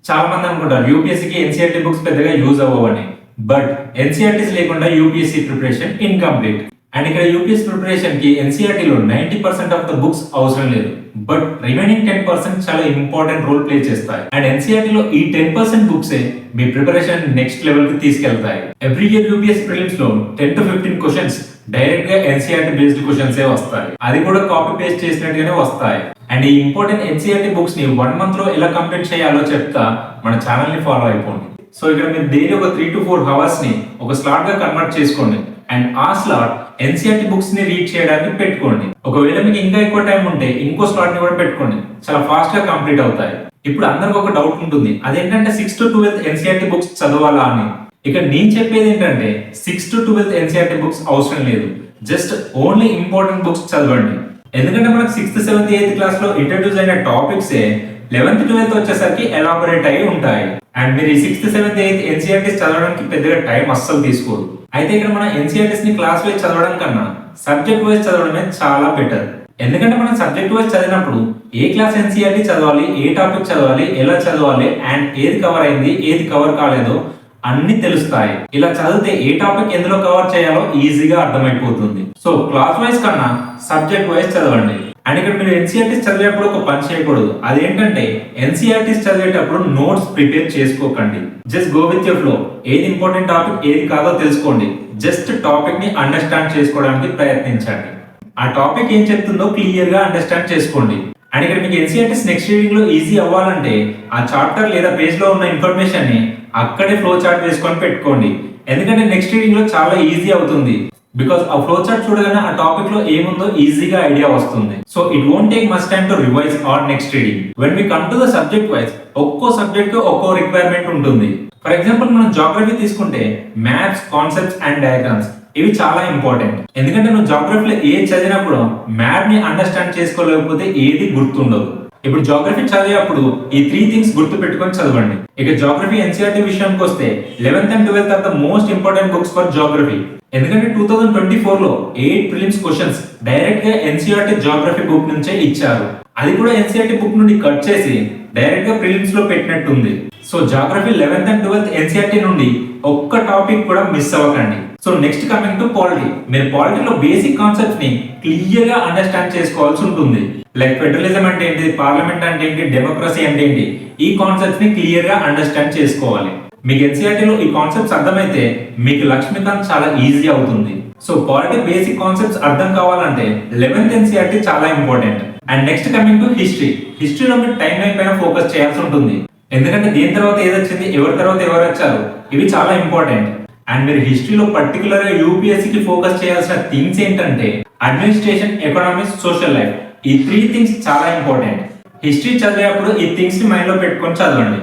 చాలా మంది అనుకుంటారు యూపీఎస్సీకి ఎన్సీఆర్టీ బుక్స్ పెద్దగా యూజ్ అవ్వవని. బట్ ఎన్సీఆర్టీస్ లేకుండా యూపీఎస్సీ ప్రిపరేషన్ ఇన్కంప్లీట్. అండ్ ఇక్కడ యూపీఎస్సీ ప్రిపరేషన్ కి ఎన్సీఆర్టీలో 90% ఆఫ్ ద బుక్స్ అవసరం లేదు. బట్ రిమైనింగ్ 10% చాలా ఇంపార్టెంట్ రోల్ ప్లే చేస్తాయి. అండ్ ఎన్సీఆర్టీలో ఈ 10% బుక్సే మీ ప్రిపరేషన్ నెక్స్ట్ లెవెల్ కి తీసుకెళ్తాయి. ఎవ్రీ ఇయర్ యూపీఎస్సీ ప్రిలిమ్స్ లో 10 to 15 క్వశ్చన్స్ డైరెక్ట్ గా ఎన్సీఆర్టీ బేస్డ్ క్వశ్చన్స్ వస్తాయి. అది కూడా కాపీ పేస్ట్ చేసినట్టుగానే వస్తాయి. అండ్ ఈ ఇంపార్టెంట్ ఎన్సీఆర్టీ బుక్స్ ని 1 month లో ఎలా కంప్లీట్ చేయాలో చెప్తా, మన ఛానల్ ని ఫాలో అయిపోండి. సో ఇక్కడ మీరు డైలీ ఒక 3 to 4 hours ని ఒక స్లాట్ గా కన్వర్ట్ చేసుకోండి. అండ్ ఆ స్లాట్ ఎన్సీఆర్టీ బుక్స్ ని రీడ్ చేయడానికి పెట్టుకోండి. ఒకవేళ మీకు ఇంకా ఎక్కువ టైం ఉంటే ఇంకో స్లాట్ ని కూడా పెట్టుకోండి, చాలా ఫాస్ట్ గా కంప్లీట్ అవుతాయి. ఇప్పుడు అందరికి ఒక డౌట్ ఉంటుంది, అదేంటంటే 6th to 12th NCERT books చదవాలా అని. ఇక నేను చెప్పేది ఏంటంటే 6th to 12th NCERT books అవసరం లేదు. జస్ట్ ఓన్లీ ఇంపార్టెంట్ బుక్స్ చదవండి. ఎందుకంటే మనకు 6th, 7th, 8th క్లాస్ లో ఇంట్రడ్యూస్ అయిన టాపిక్స్ 11th, 12th వచ్చేసరికి ఎలాబొరేట్ అయి ఉంటాయి. అండ్ మీరు ఈ 6th, 7th, 8th ఎన్సీఆర్టీస్ చదవడానికి పెద్దగా టైం అస్సలు తీసుకోదు. అయితే ఇక్కడ మన ఎన్సీఆర్టీస్ ని క్లాస్ వైజ్ చదవడం కన్నా సబ్జెక్ట్ వైజ్ చదవడమే చాలా బెటర్. ఎందుకంటే మనం సబ్జెక్ట్ వైజ్ చదివినప్పుడు ఏ క్లాస్ ఎన్సీఆర్టీ చదవాలి, ఏ టాపిక్ చదవాలి, ఎలా చదవాలి, అండ్ ఏది కవర్ అయింది, ఏది కవర్ కాలేదో అన్ని తెలుస్తాయి. ఇలా చదివితే ఏ టాపిక్ ఎందులో కవర్ చేయాలో ఈజీగా అర్థమైపోతుంది. సో క్లాస్ వైజ్ కన్నా సబ్జెక్ట్ వైజ్ చదవండి. అండ్ ఇక్కడ మీరు ఎన్సీఆర్టీస్ చదివేటప్పుడు ఒక పని చేయకూడదు, అదేంటంటే ఎన్సీఆర్టీస్ చదివేటప్పుడు నోట్స్ ప్రిపేర్ చేసుకోకండి. Just go with your flow. ఏది ఇంపార్టెంట్ టాపిక్ ఏది కాదో తెలుసుకోండి. జస్ట్ టాపిక్ ని అండర్స్టాండ్ చేసుకోవడానికి ప్రయత్నించండి. ఆ టాపిక్ ఏం చెప్తుందో క్లియర్ గా అండర్స్టాండ్ చేసుకోండి. అండ్ ఇక్కడ మీకు ఎన్సీఆర్టీస్ నెక్స్ట్ రీడింగ్ లో ఈజీ అవ్వాలంటే ఆ చాప్టర్ లేదా పేజ్ లో ఉన్న ఇన్ఫర్మేషన్ ని అక్కడే ఫ్లో చార్ట్ వేసుకొని పెట్టుకోండి. ఎందుకంటే నెక్స్ట్ రీడింగ్ లో చాలా ఈజీ అవుతుంది. బికాస్ ఆ ఫ్లో చార్ట్ చూడగానే ఆ టాపిక్ లో ఏముందో ఈజీగా ఐడియా వస్తుంది. So it won't take much time to revise or next reading. When we come to the subject wise ఒక్కో సబ్జెక్ట్ కి ఒక్కో రిక్వైర్మెంట్ ఉంటుంది. ఫర్ ఎగ్జాంపుల్ మనం జాగ్రఫీ తీసుకుంటే మ్యాథ్స్, కాన్సెప్ట్స్ అండ్ డయాగ్రామ్స్ ఇవి చాలా ఇంపార్టెంట్. ఎందుకంటే నువ్వు జాగ్రఫీలో ఏది చదివినప్పుడు మ్యాథ్ ని అండర్స్టాండ్ చేసుకోలేకపోతే ఏది గుర్తుండదు. ఇప్పుడు జాగ్రఫీ చదివేటప్పుడు ఈ 3 things గుర్తు పెట్టుకొని చదవండి. ఇక జాగ్రఫీ ఎన్సీఆర్టీ విషయానికి వస్తే 11th and 12th are the most important books for geography. ఎందుకంటే 2024 లో 8 ప్రిలిమ్స్ క్వశ్చన్స్ డైరెక్ట్ గా ఎన్సీఆర్టీ జాగ్రఫీ బుక్ నుంచే ఇచ్చారు. అది కూడా ఎన్సీఆర్టీ బుక్ నుండి కట్ చేసి డైరెక్ట్ గా ప్రిలిమ్స్ లో పెట్టినట్టుంది. So geography 11th and 12th NCERT నుండి ఒక్క టాపిక్ కూడా మిస్ అవ్వకండి. So next coming to polity. మీరు పాలిటీలో బేసిక్ కాన్సెప్ట్స్ ని క్లియర్ గా అండర్స్టాండ్ చేసుకోవాల్సి ఉంటుంది. లైక్ ఫెడరలిజం అంటే ఏంటి, పార్లమెంట్ అంటే ఏంటి, డెమోక్రసీ అంటే ఏంటి, ఈ కాన్సెప్ట్స్ ని క్లియర్ గా అండర్స్టాండ్ చేసుకోవాలి. మీకు ఎన్సీఆర్టీలో ఈ కాన్సెప్ట్స్ అర్థమైతే మీకు లక్ష్మీకాంత్ చాలా ఈజీ అవుతుంది. సో పాలిటీ బేసిక్ కాన్సెప్ట్స్ అర్థం కావాలంటే 11th ఎన్సీఆర్టీ చాలా important. And next coming to history. హిస్టరీలో మీరు టైం లైన్ పైన ఫోకస్ చేయాల్సి ఉంటుంది. ఎందుకంటే దేని తర్వాత ఏది వచ్చింది, ఎవరి తర్వాత ఎవరు వచ్చారు, ఇవి చాలా ఇంపార్టెంట్. అండ్ మీరు హిస్టరీలో పర్టికులర్ గా యూపీఎస్సీకి ఫోకస్ చేయాల్సిన థింగ్స్ ఏంటంటే అడ్మినిస్ట్రేషన్, ఎకనామిక్స్, సోషల్ లైఫ్. ఈ 3 things చాలా ఇంపార్టెంట్. హిస్టరీ చదివేటప్పుడు ఈ థింగ్స్ ని మైండ్ లో పెట్టుకొని చదవండి.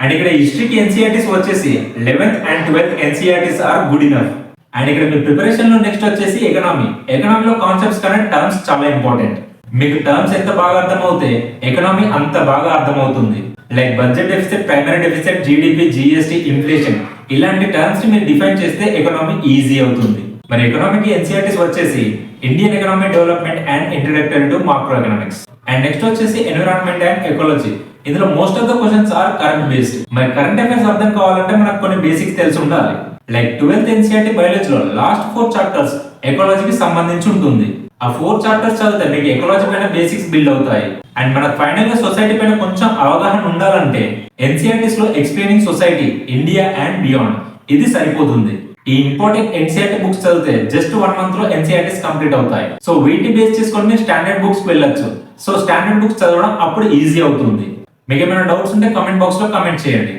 అండ్ ఇక్కడ హిస్టరీకి ఎన్సీఆర్టీస్ వచ్చేసి 11th and 12th NCERTs are good enough. And ఇక్కడ మీ ప్రిపరేషన్ లో నెక్స్ట్ వచ్చేసి ఎకనామీ. ఎకనామీలో కాన్సెప్ట్స్ కన్నా టర్మ్స్ చాలా ఇంపార్టెంట్. మీకు టర్మ్స్ ఎంత బాగా అర్థమవుతే ఎకనామీ అంత బాగా అర్థమవుతుంది. Like budget deficit, primary deficit, GDP, GST, inflation ఇలాంటి టర్మ్స్ ని మీరు డిఫైన్ చేస్తే ఎకనామీ ఈజీ అవుతుంది. మరి ఎకనామీకి ఎన్సీఆర్టీస్ వచ్చేసి Indian economic development and introductory to macro economics. And next వచ్చేసి ఎన్విరాన్మెంట్ అండ్ ఎకాలజీ. ఇందులో most of the questions are current based. మరి కరెంట్ అఫైర్స్ అర్థం కావాలంటే మనకు కొన్ని బేసిక్స్ తెలిసి ఉండాలి. లైక్ 12th ఎన్సీఆర్టీ బయాలజీలో లాస్ట్ 4 చాప్టర్స్ ఎకాలజీకి సంబంధించి ఉంటుంది. ఆ 4 చాప్టర్స్ చదివితే మీకు ఎకాలజీ పైన బేసిక్స్ బిల్డ్ అవుతాయి. అండ్ మనకు ఫైనల్ గా సొసైటీ పైన కొంచెం అవగాహన ఉండాలంటే ఎన్సీఆర్టీస్ లో explaining society, India and beyond ఇది సరిపోతుంది. ఈ ఇంపార్టెంట్ ఎన్సీఆర్టీ బుక్స్ చదివితే జస్ట్ 1 month లో ఎన్సీఆర్టీస్ కంప్లీట్ అవుతాయి. సో వీటిని బేస్ చేసుకొని స్టాండర్డ్ బుక్స్ వెళ్ళొచ్చు. సో స్టాండర్డ్ బుక్స్ చదవడం అప్పుడు ఈజీ అవుతుంది. మీకు ఏమైనా డౌట్స్ ఉంటే కామెంట్ బాక్స్ లో కామెంట్ చేయండి.